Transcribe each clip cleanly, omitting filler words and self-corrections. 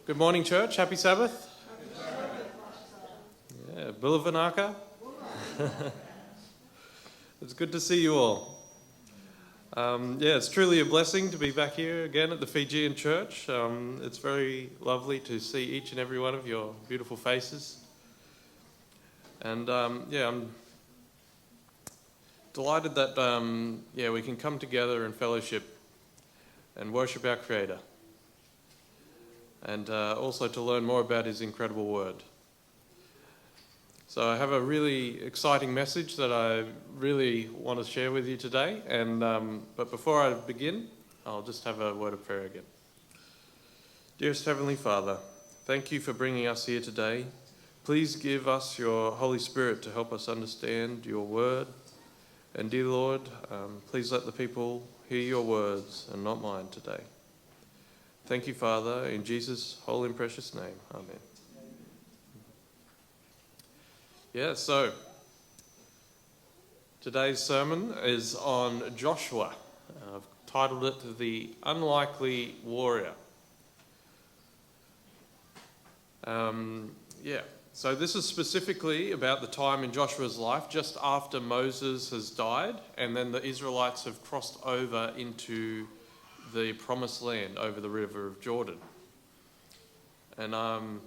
Good morning, church. Happy Sabbath. Yeah, Bilivanaka. It's good to see you all. It's truly a blessing to be back here again at the Fijain church. It's very lovely to see each and every one of your beautiful faces. And I'm delighted that we can come together in fellowship and worship our Creator. And also to learn more about his incredible word. So I have a really exciting message that I really want to share with you today. But before I begin, I'll just have a word of prayer again. Dearest Heavenly Father, thank you for bringing us here today. Please give us your Holy Spirit to help us understand your word. And dear Lord, please let the people hear your words and not mine today. Thank you, Father, in Jesus' holy and precious name. Amen. So today's sermon is on Joshua. I've titled it The Unlikely Warrior. So this is specifically about the time in Joshua's life just after Moses has died and then the Israelites have crossed over into the promised land over the river of Jordan. And I'm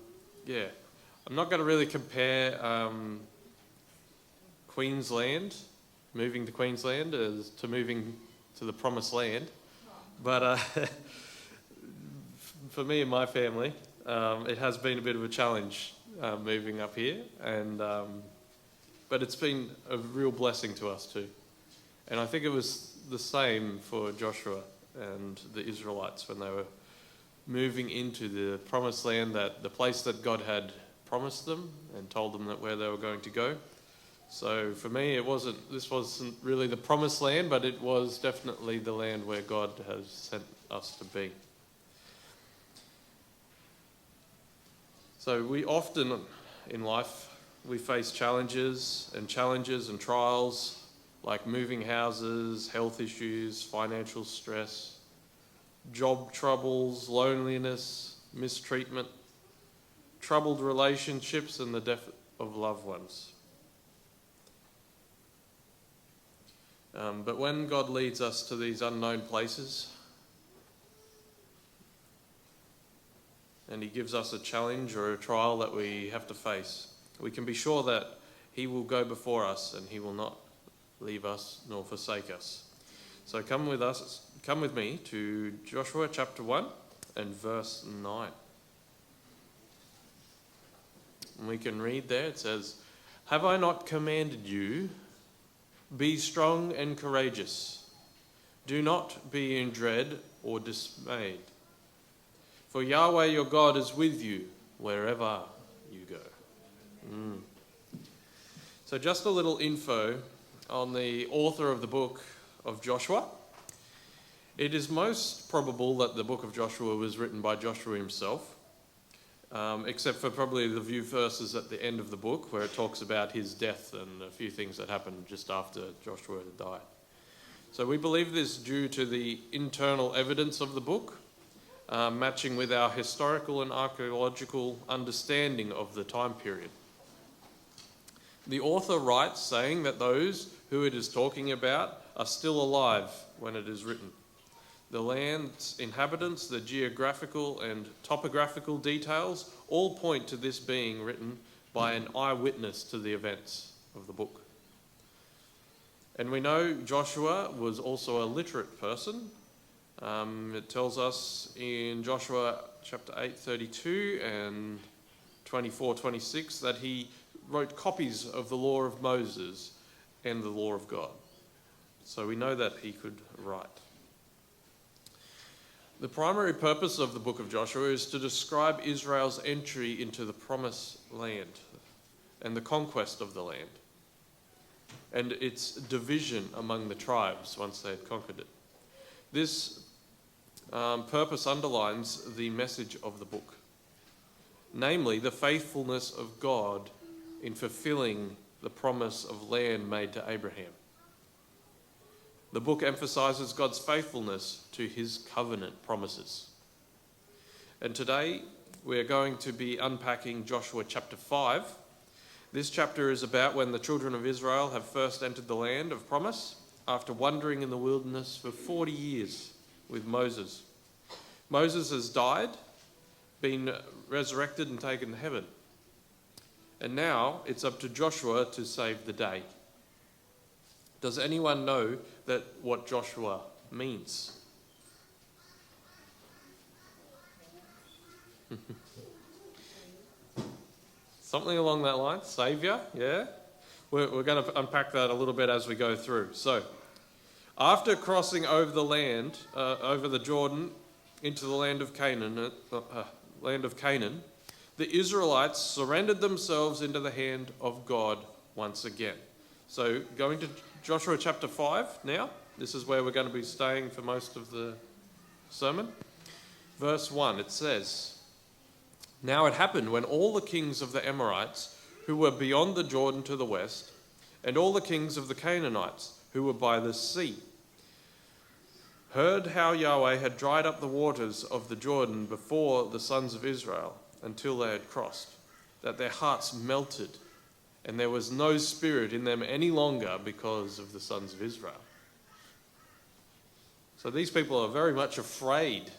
not going to really compare Queensland, moving to Queensland, as to moving to the promised land. But for me and my family, it has been a bit of a challenge moving up here, but it's been a real blessing to us too. And I think it was the same for Joshua and the Israelites when they were moving into the promised land, that the place that God had promised them and told them that where they were going to go. So for me, this wasn't really the promised land, but it was definitely the land where God has sent us to be. So we often in life, we face challenges and trials, like moving houses, health issues, financial stress, job troubles, loneliness, mistreatment, troubled relationships, and the death of loved ones. But when God leads us to these unknown places, and he gives us a challenge or a trial that we have to face, we can be sure that he will go before us and he will not leave us nor forsake us. So come with me to Joshua chapter 1 and verse 9. And we can read there, it says, "Have I not commanded you, be strong and courageous. Do not be in dread or dismayed. For Yahweh your God is with you wherever you go." So just a little info on the author of the book of Joshua. It is most probable that the book of Joshua was written by Joshua himself, except for probably the few verses at the end of the book where it talks about his death and a few things that happened just after Joshua had died. So we believe this due to the internal evidence of the book, matching with our historical and archaeological understanding of the time period. The author writes saying that those who it is talking about are still alive when it is written. The land's inhabitants, the geographical and topographical details all point to this being written by an eyewitness to the events of the book. And we know Joshua was also a literate person. It tells us in Joshua chapter 8:32 and 24:26 that he wrote copies of the law of Moses and the law of God. So we know that he could write. The primary purpose of the book of Joshua is to describe Israel's entry into the promised land and the conquest of the land, and its division among the tribes once they had conquered it. This purpose underlines the message of the book, namely the faithfulness of God in fulfilling the promise of land made to Abraham. The book emphasizes God's faithfulness to his covenant promises. And today we're going to be unpacking Joshua chapter 5. This chapter is about when the children of Israel have first entered the land of promise after wandering in the wilderness for 40 years with Moses. Moses has died, been resurrected and taken to heaven. And now it's up to Joshua to save the day. Does anyone know what Joshua means? Something along that line. Saviour, yeah? We're going to unpack that a little bit as we go through. So, after crossing over the land, over the Jordan, into the land of Canaan, the Israelites surrendered themselves into the hand of God once again. So, going to Joshua chapter 5 now. This is where we're going to be staying for most of the sermon. Verse 1, it says, "Now it happened when all the kings of the Amorites, who were beyond the Jordan to the west, and all the kings of the Canaanites, who were by the sea, heard how Yahweh had dried up the waters of the Jordan before the sons of Israel until they had crossed, that their hearts melted, and there was no spirit in them any longer because of the sons of Israel." So these people are very much afraid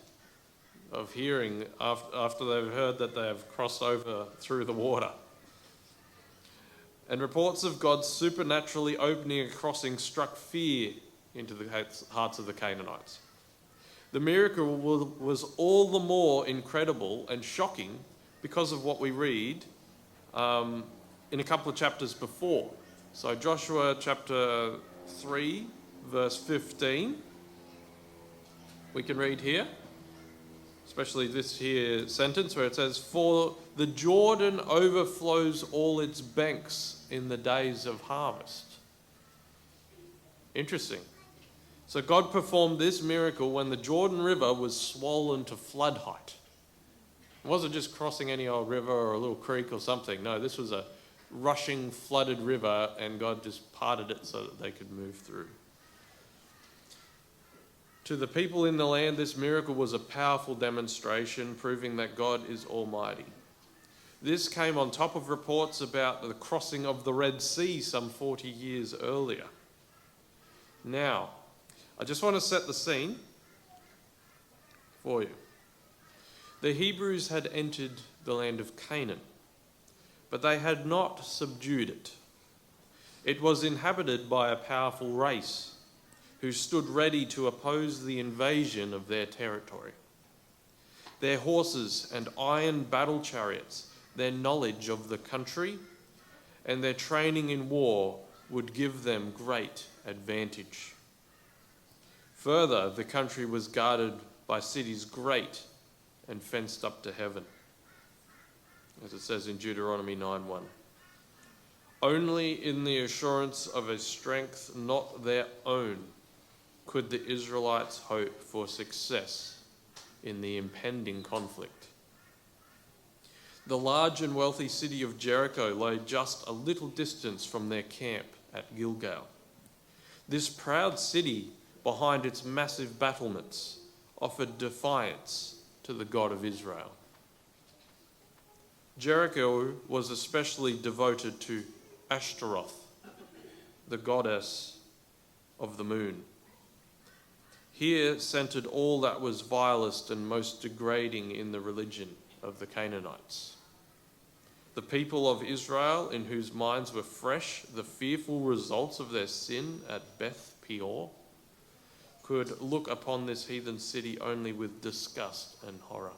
of hearing after they've heard that they have crossed over through the water. And reports of God supernaturally opening a crossing struck fear into the hearts of the Canaanites. The miracle was all the more incredible and shocking because of what we read in a couple of chapters before. So Joshua chapter 3, verse 15, we can read here. Especially this here sentence where it says, "For the Jordan overflows all its banks in the days of harvest." Interesting. So God performed this miracle when the Jordan River was swollen to flood height. It wasn't just crossing any old river or a little creek or something. No, this was a rushing, flooded river, and God just parted it so that they could move through. To the people in the land, this miracle was a powerful demonstration proving that God is almighty. This came on top of reports about the crossing of the Red Sea some 40 years earlier. Now, I just want to set the scene for you. The Hebrews had entered the land of Canaan, but they had not subdued it. It was inhabited by a powerful race who stood ready to oppose the invasion of their territory. Their horses and iron battle chariots, their knowledge of the country, and their training in war would give them great advantage. Further, the country was guarded by cities great and fenced up to heaven, as it says in Deuteronomy 9:1. Only in the assurance of a strength not their own could the Israelites hope for success in the impending conflict. The large and wealthy city of Jericho lay just a little distance from their camp at Gilgal. This proud city, behind its massive battlements, offered defiance to the God of Israel. Jericho was especially devoted to Ashtaroth, the goddess of the moon. Here centered all that was vilest and most degrading in the religion of the Canaanites. The people of Israel, in whose minds were fresh the fearful results of their sin at Beth Peor, could look upon this heathen city only with disgust and horror.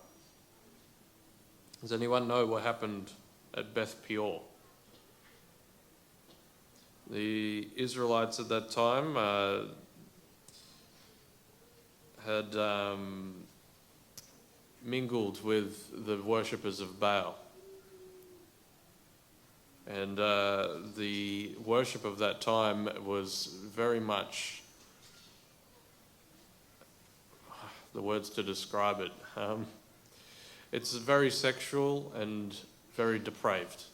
Does anyone know what happened at Beth Peor? The Israelites at that time had mingled with the worshippers of Baal. And the worship of that time was very much, the words to describe it, it's very sexual and very depraved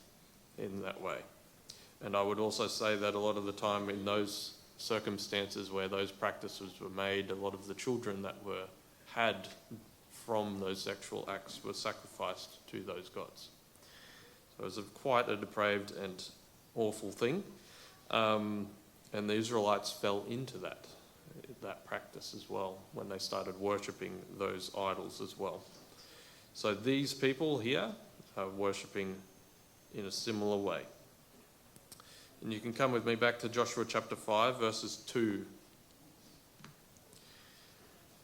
in that way. And I would also say that a lot of the time in those circumstances where those practices were made, a lot of the children that were had from those sexual acts were sacrificed to those gods. So it was quite a depraved and awful thing. And the Israelites fell into that practice as well when they started worshipping those idols as well. So these people here are worshipping in a similar way. And you can come with me back to Joshua chapter 5, verses 2.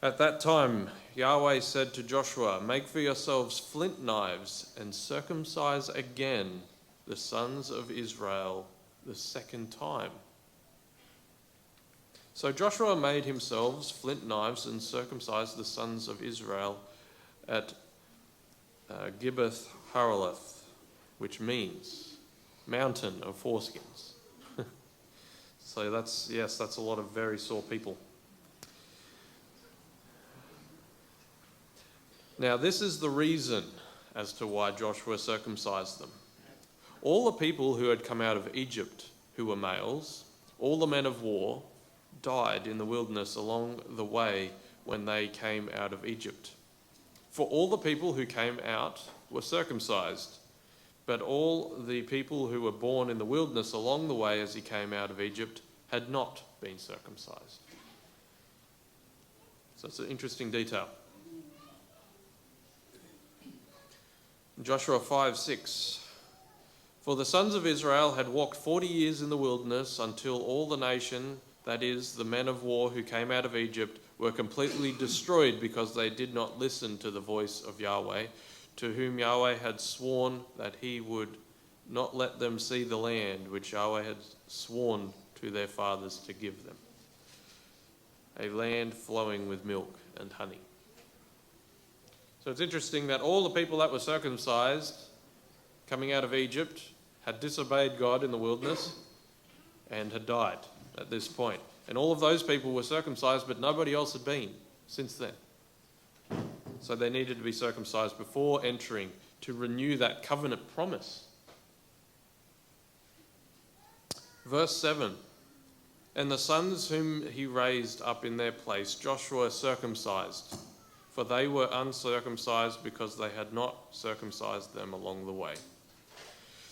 At that time, Yahweh said to Joshua, "Make for yourselves flint knives and circumcise again the sons of Israel the second time." So Joshua made himself flint knives and circumcised the sons of Israel at Gibbeth Haraloth, which means mountain of foreskins. So that's a lot of very sore people. Now this is the reason as to why Joshua circumcised them. All the people who had come out of Egypt who were males, all the men of war, died in the wilderness along the way when they came out of Egypt. For all the people who came out were circumcised, but all the people who were born in the wilderness along the way as he came out of Egypt had not been circumcised. So it's an interesting detail. Joshua 5:6. For the sons of Israel had walked 40 years in the wilderness until all the nation, that is, the men of war who came out of Egypt, were completely destroyed because they did not listen to the voice of Yahweh, to whom Yahweh had sworn that he would not let them see the land which Yahweh had sworn to their fathers to give them, a land flowing with milk and honey. So it's interesting that all the people that were circumcised coming out of Egypt had disobeyed God in the wilderness and had died at this point. And all of those people were circumcised, but nobody else had been since then. So they needed to be circumcised before entering to renew that covenant promise. Verse 7. And the sons whom he raised up in their place, Joshua circumcised, for they were uncircumcised because they had not circumcised them along the way.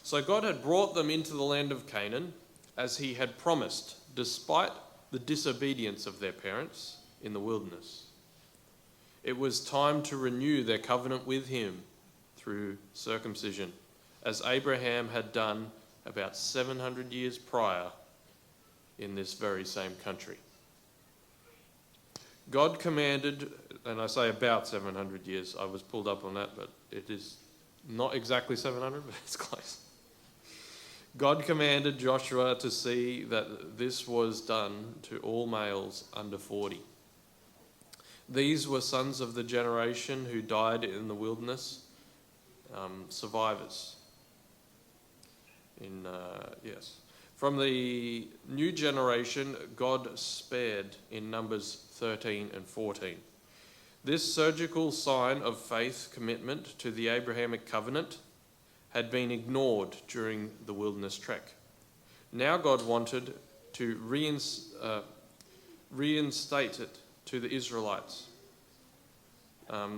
So God had brought them into the land of Canaan as he had promised, despite the disobedience of their parents in the wilderness. It was time to renew their covenant with him through circumcision, as Abraham had done about 700 years prior in this very same country. God commanded, and I say about 700 years, I was pulled up on that, but it is not exactly 700, but it's close. God commanded Joshua to see that this was done to all males under 40. These were sons of the generation who died in the wilderness, survivors. From the new generation, God spared in Numbers 13 and 14. This surgical sign of faith commitment to the Abrahamic covenant had been ignored during the wilderness trek. Now God wanted to reinstate it to the Israelites.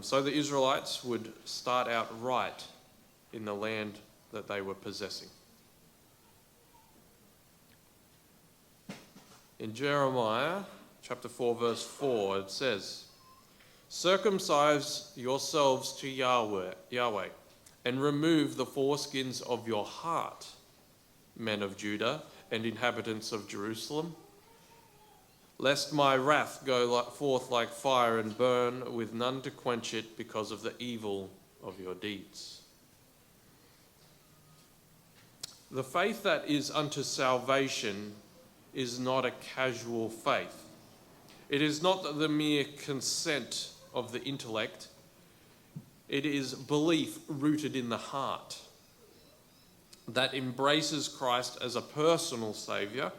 So the Israelites would start out right in the land that they were possessing. In Jeremiah chapter 4 verse 4 it says, "Circumcise yourselves to Yahweh, and remove the foreskins of your heart, men of Judah and inhabitants of Jerusalem, lest my wrath go forth like fire and burn with none to quench it because of the evil of your deeds." The faith that is unto salvation is not a casual faith. It is not the mere consent of the intellect. It is belief rooted in the heart that embraces Christ as a personal Saviour,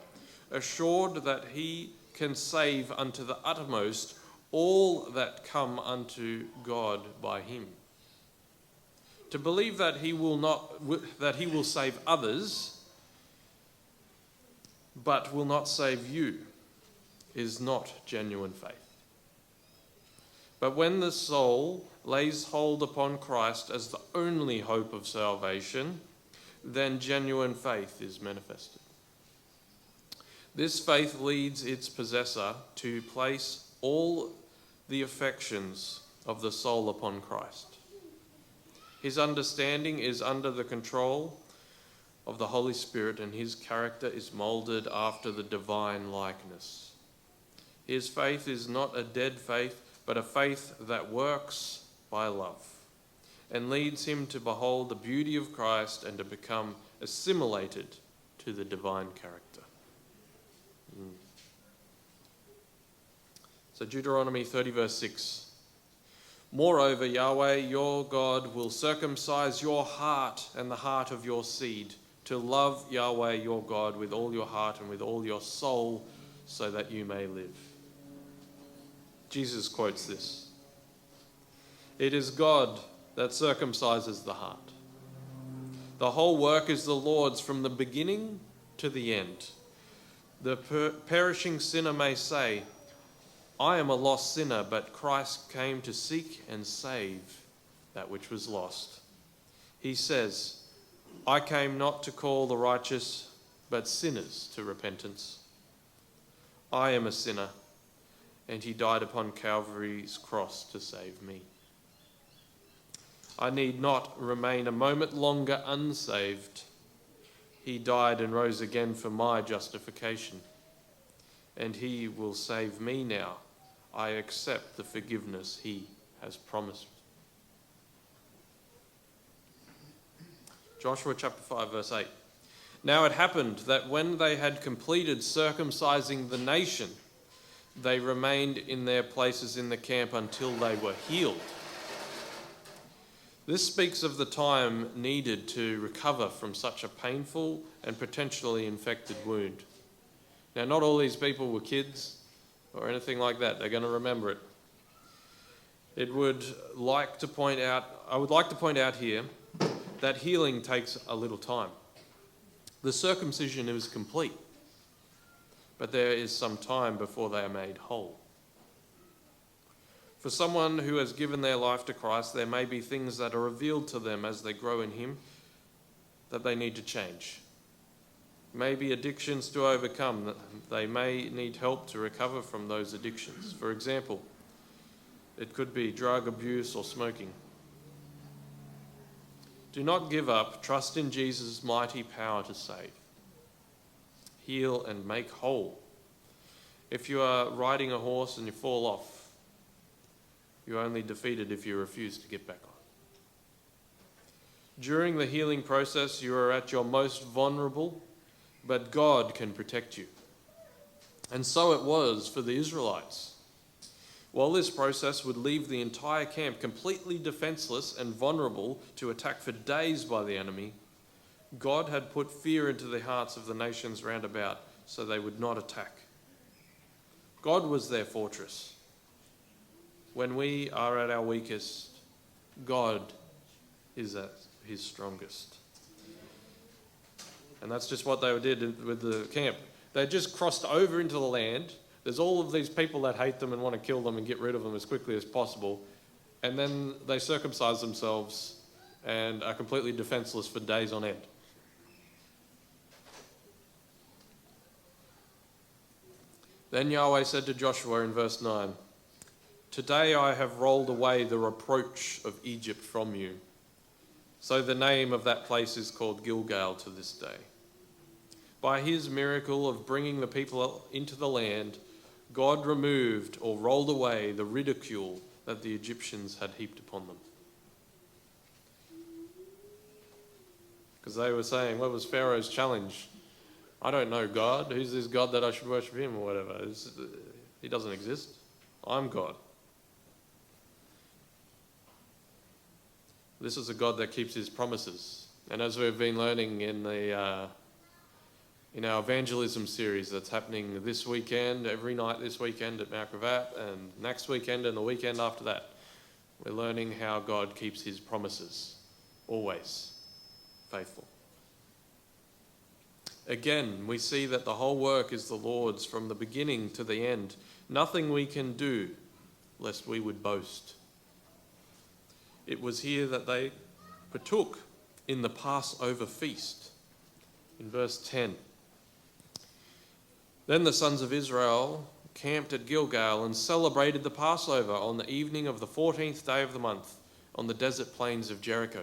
assured that he can save unto the uttermost all that come unto God by him. To believe that he will save others, but will not save you, is not genuine faith. But when the soul lays hold upon Christ as the only hope of salvation, then genuine faith is manifested. This faith leads its possessor to place all the affections of the soul upon Christ. His understanding is under the control of the Holy Spirit, and his character is moulded after the divine likeness. His faith is not a dead faith, but a faith that works by love, and leads him to behold the beauty of Christ and to become assimilated to the divine character. So Deuteronomy 30 verse 6. Moreover, Yahweh your God will circumcise your heart and the heart of your seed, to love Yahweh your God with all your heart and with all your soul, so that you may live. Jesus quotes this. It is God that circumcises the heart. The whole work is the Lord's from the beginning to the end. The perishing sinner may say, I am a lost sinner, but Christ came to seek and save that which was lost. He says, I came not to call the righteous, but sinners to repentance. I am a sinner, and he died upon Calvary's cross to save me. I need not remain a moment longer unsaved. He died and rose again for my justification, and he will save me now. I accept the forgiveness he has promised. Joshua chapter 5 verse 8. Now it happened that when they had completed circumcising the nation, they remained in their places in the camp until they were healed. This speaks of the time needed to recover from such a painful and potentially infected wound. Now, not all these people were kids or anything like that. They're going to remember it. I would like to point out here that healing takes a little time. The circumcision is complete, but there is some time before they are made whole. For someone who has given their life to Christ, there may be things that are revealed to them as they grow in him that they need to change. Maybe addictions to overcome, that they may need help to recover from those addictions. For example, it could be drug abuse or smoking. Do not give up. Trust in Jesus' mighty power to save, heal, and make whole. If you are riding a horse and you fall off, you're only defeated if you refuse to get back on. During the healing process, you are at your most vulnerable, but God can protect you. And so it was for the Israelites. While this process would leave the entire camp completely defenseless and vulnerable to attack for days by the enemy, God had put fear into the hearts of the nations round about so they would not attack. God was their fortress. When we are at our weakest, God is at his strongest. And that's just what they did with the camp. They just crossed over into the land. There's all of these people that hate them and want to kill them and get rid of them as quickly as possible. And then they circumcise themselves and are completely defenseless for days on end. Then Yahweh said to Joshua in verse 9, Today I have rolled away the reproach of Egypt from you. So the name of that place is called Gilgal to this day. By his miracle of bringing the people into the land, God removed or rolled away the ridicule that the Egyptians had heaped upon them. Because they were saying, what was Pharaoh's challenge? I don't know God. Who's this God that I should worship him or whatever? He doesn't exist. I'm God. This is a God that keeps his promises. And as we've been learning in our evangelism series that's happening this weekend, every night this weekend at Mount Gravatt, and next weekend and the weekend after that, we're learning how God keeps his promises, always faithful. Again, we see that the whole work is the Lord's from the beginning to the end. Nothing we can do lest we would boast. It was here that they partook in the Passover feast. In verse 10, then the sons of Israel camped at Gilgal and celebrated the Passover on the evening of the 14th day of the month on the desert plains of Jericho.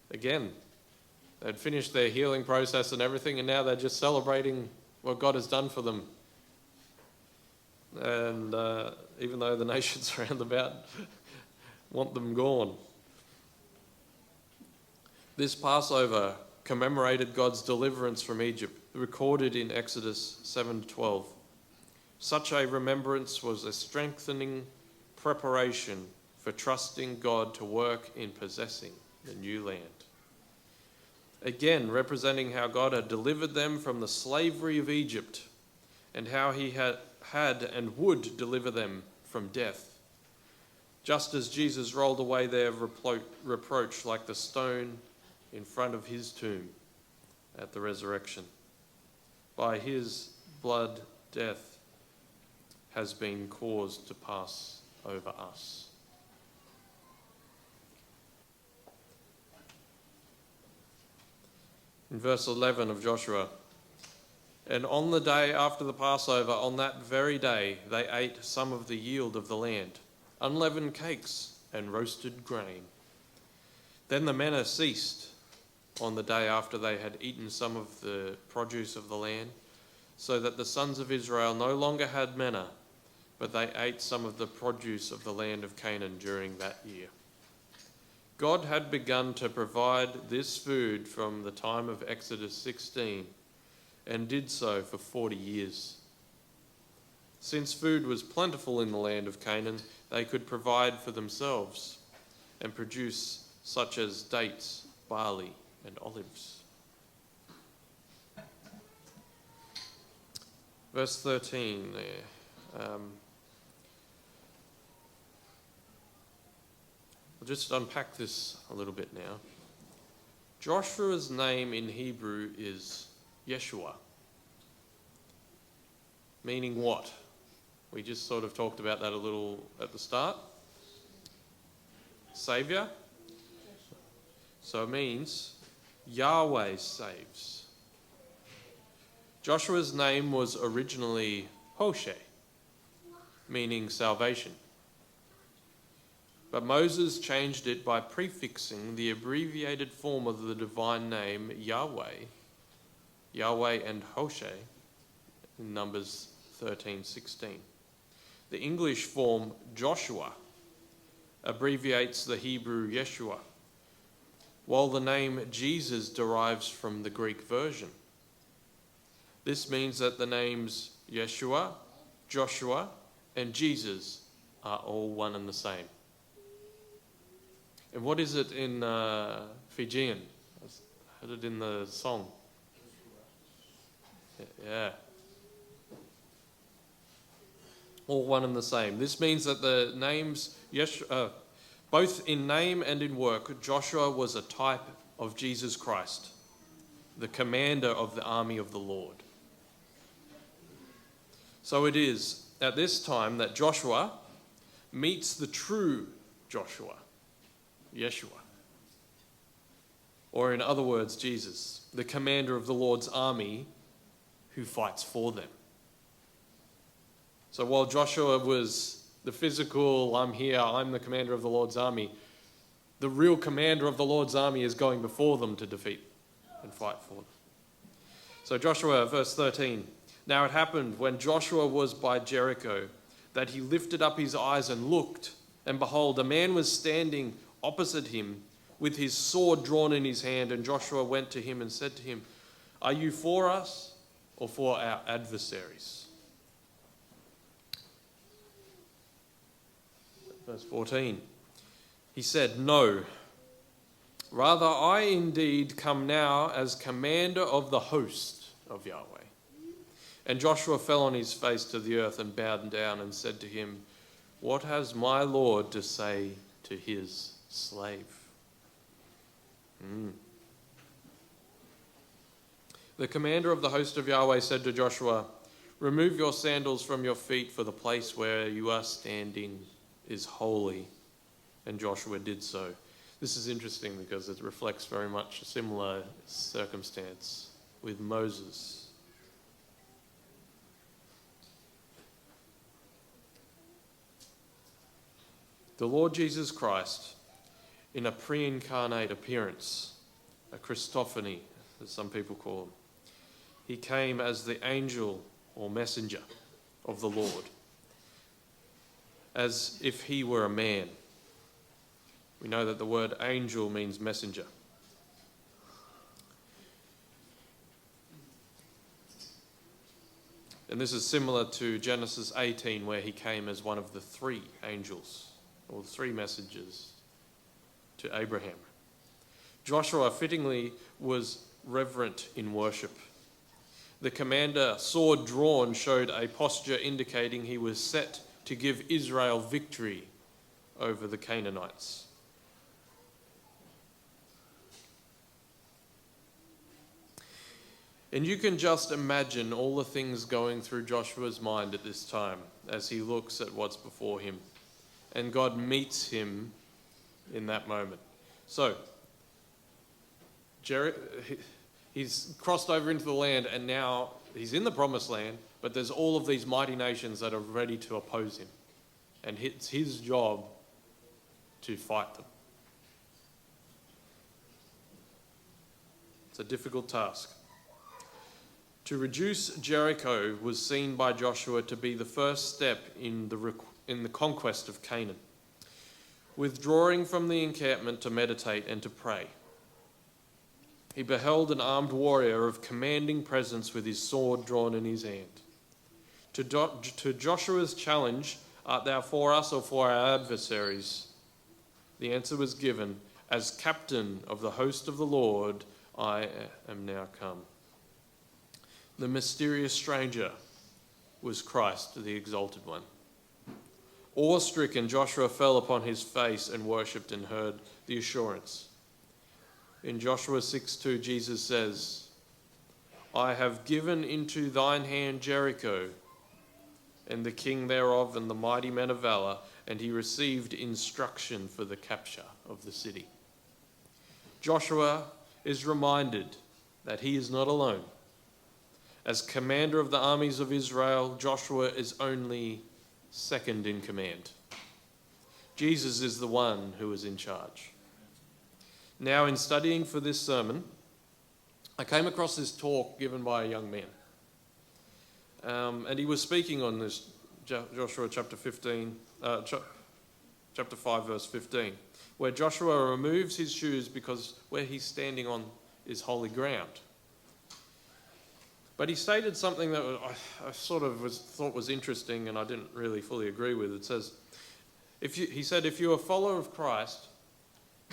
Again, they'd finished their healing process and everything, and now they're just celebrating what God has done for them. And even though the nations around about want them gone. This Passover commemorated God's deliverance from Egypt, recorded in Exodus 7:12. Such a remembrance was a strengthening preparation for trusting God to work in possessing the new land. Again, representing how God had delivered them from the slavery of Egypt and how he had and would deliver them from death. Just as Jesus rolled away their reproach like the stone in front of his tomb at the resurrection. By his blood, death has been caused to pass over us. In verse 11 of Joshua, and on the day after the Passover, on that very day, they ate some of the yield of the land, unleavened cakes and roasted grain. Then the manna ceased on the day after they had eaten some of the produce of the land, so that the sons of Israel no longer had manna, but they ate some of the produce of the land of Canaan during that year. God had begun to provide this food from the time of Exodus 16 and did so for 40 years. Since food was plentiful in the land of Canaan, they could provide for themselves and produce such as dates, barley, and olives. Verse 13 there. We'll just unpack this a little bit now. Joshua's name in Hebrew is Yeshua, meaning what? We just sort of talked about that a little at the start. Saviour. So it means Yahweh saves. Joshua's name was originally Hoshe, meaning salvation. But Moses changed it by prefixing the abbreviated form of the divine name Yahweh and Hoshe in Numbers 13:16. The English form Joshua abbreviates the Hebrew Yeshua, while the name Jesus derives from the Greek version. This means that the names Yeshua, Joshua, and Jesus are all one and the same. And what is it in Fijain? I heard it in the song. Yeah. All one and the same. This means that the names, both in name and in work, Joshua was a type of Jesus Christ, the commander of the army of the Lord. So it is at this time that Joshua meets the true Joshua, Yeshua. Or in other words, Jesus, the commander of the Lord's army who fights for them. So while Joshua was the physical, I'm here, I'm the commander of the Lord's army, the real commander of the Lord's army is going before them to defeat and fight for them. So Joshua, verse 13. Now it happened when Joshua was by Jericho that he lifted up his eyes and looked, and behold, a man was standing opposite him with his sword drawn in his hand, and Joshua went to him and said to him, "Are you for us or for our adversaries?" Verse 14. He said, "No. Rather, I indeed come now as commander of the host of Yahweh." And Joshua fell on his face to the earth and bowed down and said to him, "What has my Lord to say to his slave?" The commander of the host of Yahweh said to Joshua, Remove your sandals from your feet, for the place where you are standing is holy. And Joshua did so. This is interesting because it reflects very much a similar circumstance with Moses. The Lord Jesus Christ, in a pre-incarnate appearance, a Christophany, as some people call him, he came as the angel or messenger of the Lord, as if he were a man. We know that the word angel means messenger. And this is similar to Genesis 18, where he came as one of the three angels, or the three messengers to Abraham. Joshua fittingly was reverent in worship. The commander, sword drawn, showed a posture indicating he was set to give Israel victory over the Canaanites. And you can just imagine all the things going through Joshua's mind at this time as he looks at what's before him. And God meets him in that moment. So, he's crossed over into the land, and now he's in the promised land, but there's all of these mighty nations that are ready to oppose him. And it's his job to fight them. It's a difficult task. To reduce Jericho was seen by Joshua to be the first step in the conquest of Canaan, withdrawing from the encampment to meditate and to pray. He beheld an armed warrior of commanding presence with his sword drawn in his hand. To Joshua's challenge, art thou for us or for our adversaries? The answer was given, as captain of the host of the Lord, I am now come. The mysterious stranger was Christ, the exalted one. Awe-stricken, Joshua fell upon his face and worshipped and heard the assurance. In Joshua 6:2, Jesus says, I have given into thine hand Jericho, and the king thereof, and the mighty men of valor, and he received instruction for the capture of the city. Joshua is reminded that he is not alone. As commander of the armies of Israel, Joshua is only second in command. Jesus is the one who is in charge. Now, in studying for this sermon, I came across this talk given by a young man. And he was speaking on this, Joshua chapter 5, verse 15, where Joshua removes his shoes because where he's standing on is holy ground. But he stated something that I thought was interesting, and I didn't really fully agree with. It says, he said, if you're a follower of Christ,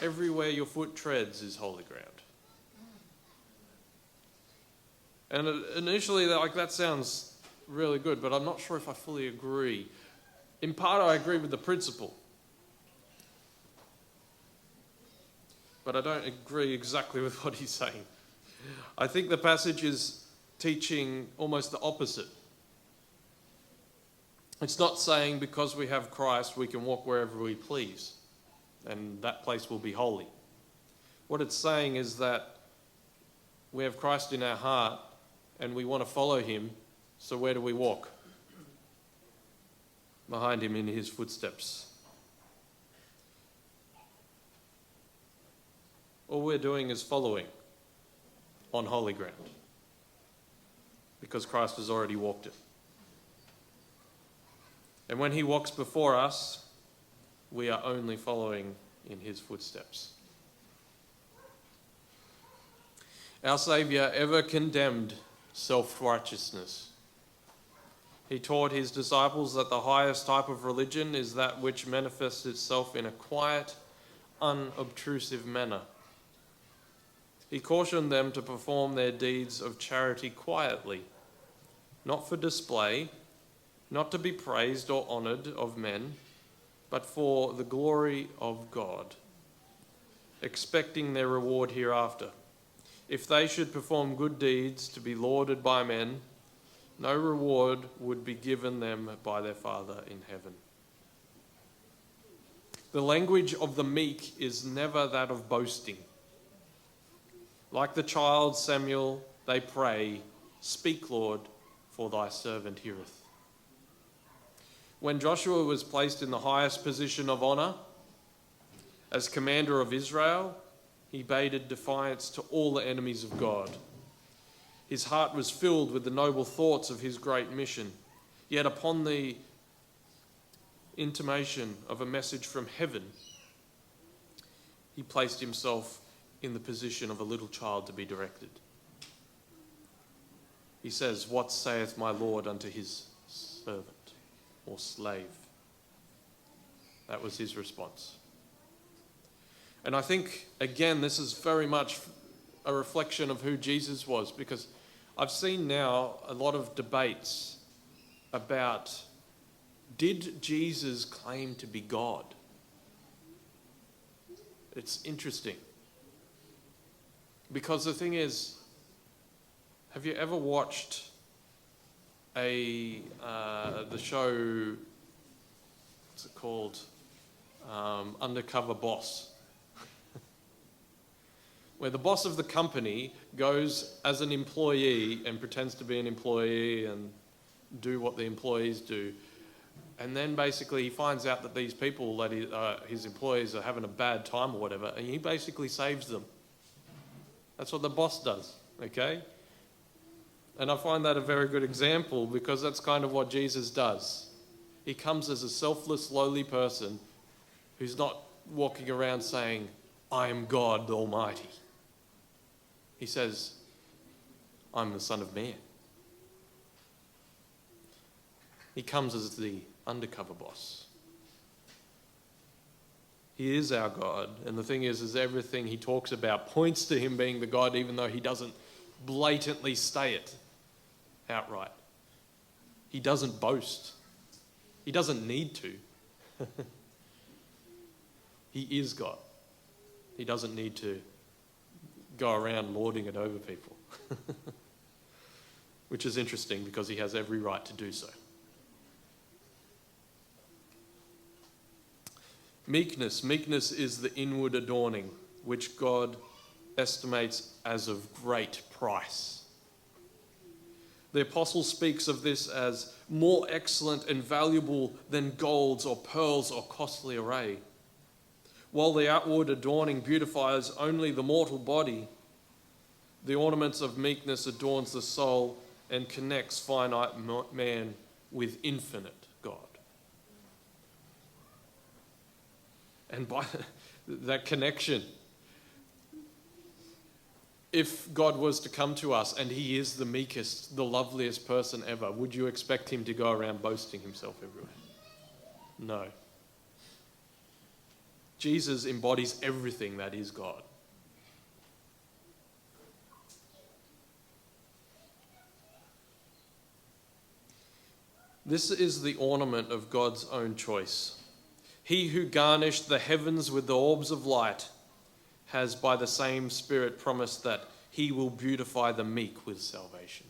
everywhere your foot treads is holy ground. And initially, that sounds really good, but I'm not sure if I fully agree. In part, I agree with the principle, but I don't agree exactly with what he's saying. I think the passage is teaching almost the opposite. It's not saying because we have Christ we can walk wherever we please and that place will be holy. What it's saying is that we have Christ in our heart and we want to follow him, so where do we walk? Behind him in his footsteps. All we're doing is following on holy ground, because Christ has already walked it. And when he walks before us, we are only following in his footsteps. Our Saviour ever condemned self-righteousness. He taught his disciples that the highest type of religion is that which manifests itself in a quiet, unobtrusive manner. He cautioned them to perform their deeds of charity quietly, not for display, not to be praised or honoured of men, but for the glory of God, expecting their reward hereafter. If they should perform good deeds to be lauded by men, no reward would be given them by their Father in heaven. The language of the meek is never that of boasting. Like the child Samuel, they pray, "Speak, Lord, for thy servant heareth." When Joshua was placed in the highest position of honour, as commander of Israel, he bade defiance to all the enemies of God. His heart was filled with the noble thoughts of his great mission. Yet upon the intimation of a message from heaven, he placed himself in the position of a little child to be directed. He says, "What saith my Lord unto his servant?" or slave. That was his response. And I think, again, this is very much a reflection of who Jesus was, because I've seen now a lot of debates about, did Jesus claim to be God? It's interesting. Because the thing is, have you ever watched the show, what's it called? Undercover Boss. Where the boss of the company goes as an employee and pretends to be an employee and do what the employees do. And then basically he finds out that these people, that his employees, are having a bad time or whatever, and he basically saves them. That's what the boss does, okay? And I find that a very good example, because that's kind of what Jesus does. He comes as a selfless, lowly person who's not walking around saying, "I am God Almighty." He says, "I'm the Son of Man." He comes as the undercover boss. He is our God, and the thing is everything he talks about points to him being the God, even though he doesn't blatantly say it outright. He doesn't boast. He doesn't need to. He is God. He doesn't need to go around lording it over people. Which is interesting, because he has every right to do so. Meekness. Meekness is the inward adorning, which God estimates as of great price. The apostle speaks of this as more excellent and valuable than golds or pearls or costly array. While the outward adorning beautifies only the mortal body, the ornaments of meekness adorns the soul and connects finite man with infinite God. And by that connection, if God was to come to us and he is the meekest, the loveliest person ever, would you expect him to go around boasting himself everywhere? No. Jesus embodies everything that is God. This is the ornament of God's own choice. He who garnished the heavens with the orbs of light has by the same Spirit promised that he will beautify the meek with salvation.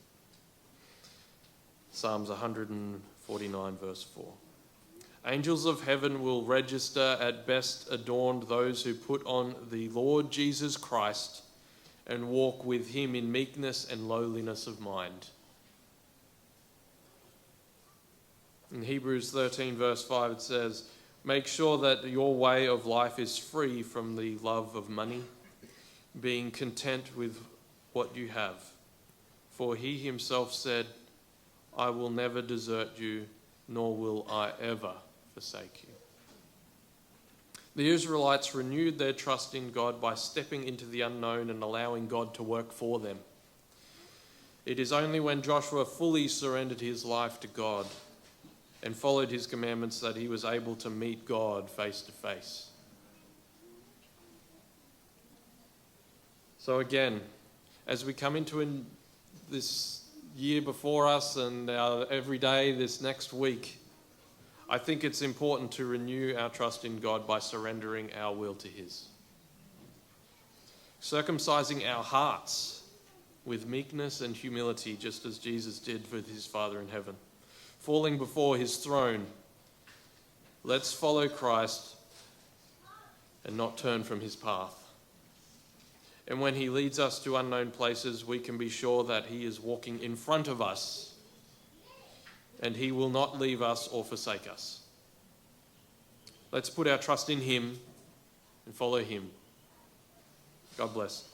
Psalms 149 verse 4. Angels of heaven will register at best adorned those who put on the Lord Jesus Christ and walk with him in meekness and lowliness of mind. In Hebrews 13 verse 5 it says, "Make sure that your way of life is free from the love of money, being content with what you have. For he himself said, I will never desert you, nor will I ever forsake you." The Israelites renewed their trust in God by stepping into the unknown and allowing God to work for them. It is only when Joshua fully surrendered his life to God and followed his commandments that he was able to meet God face to face. So again, as we come into this year before us and every day this next week, I think it's important to renew our trust in God by surrendering our will to his. Circumcising our hearts with meekness and humility, just as Jesus did with his Father in heaven, falling before his throne. Let's follow Christ and not turn from his path. And when he leads us to unknown places, we can be sure that he is walking in front of us and he will not leave us or forsake us. Let's put our trust in him and follow him. God bless.